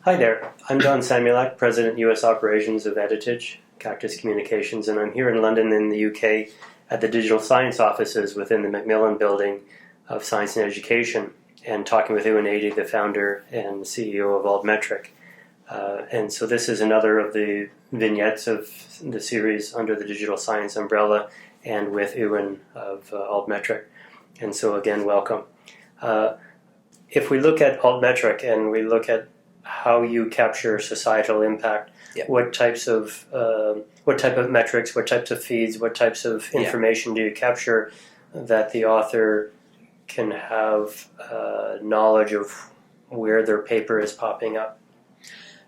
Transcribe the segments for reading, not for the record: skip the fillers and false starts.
Hi there, I'm Don Samulack, President U.S. Operations of Editage, Cactus Communications, and I'm here in London in the UK at the digital science offices within the Macmillan Building of Science and Education, and talking with Euan, Adie, the founder and CEO of Altmetric. And so this is another of the vignettes of the series under the digital science umbrella and with Euan of Altmetric. And so again, welcome. If we look at Altmetric and we look at how you capture societal impact, what type of metrics, what types of feeds, what types of information do you capture that the author can have knowledge of where their paper is popping up?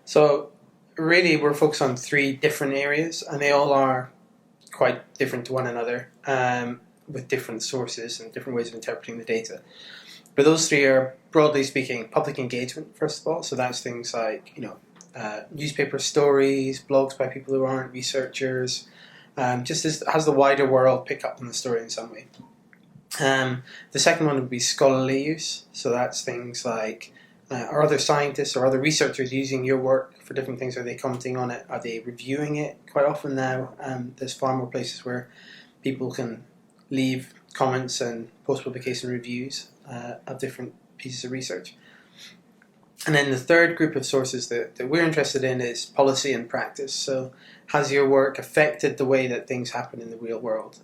So really we're focused on three different areas, and they all are quite different to one another, with different sources and different ways of interpreting the data. But those three are, broadly speaking, public engagement, first of all. So that's things like, newspaper stories, blogs by people who aren't researchers, just has the wider world pick up on the story in some way. The second one would be scholarly use. So that's things like, are other scientists or other researchers using your work for different things? Are they commenting on it? Are they reviewing it? Quite often now, there's far more places where people can leave comments and post-publication reviews of different pieces of research. And then the third group of sources that we're interested in is policy and practice. So has your work affected the way that things happen in the real world?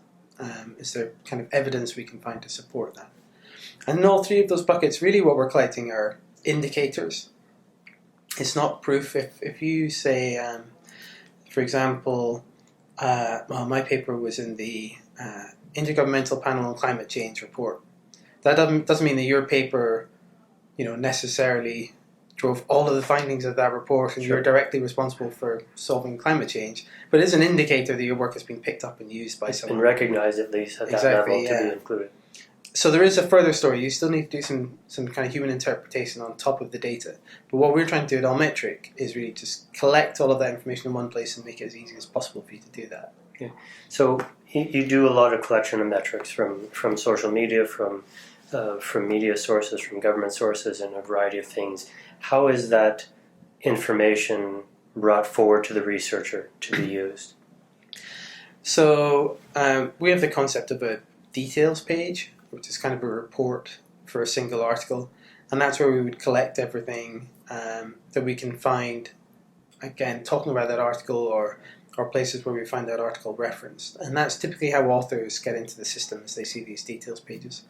Is there kind of evidence we can find to support that? And in all three of those buckets, really what we're collecting are indicators. It's not proof. If you say, for example, my paper was in the Intergovernmental Panel on Climate Change report. That doesn't mean that your paper, necessarily drove all of the findings of that report and you're directly responsible for solving climate change. But it's an indicator that your work has been picked up and used by someone. And recognized at least at that level to be included. So there is a further story. You still need to do some kind of human interpretation on top of the data. But what we're trying to do at Altmetric is really just collect all of that information in one place and make it as easy as possible for you to do that. Okay. So you do a lot of collection of metrics from social media, from media sources, from government sources, and a variety of things. How is that information brought forward to the researcher to be used? So we have the concept of a details page, which is kind of a report for a single article, and that's where we would collect everything that we can find, again, talking about that article or places where we find that article referenced. And that's typically how authors get into the system, as they see these details pages.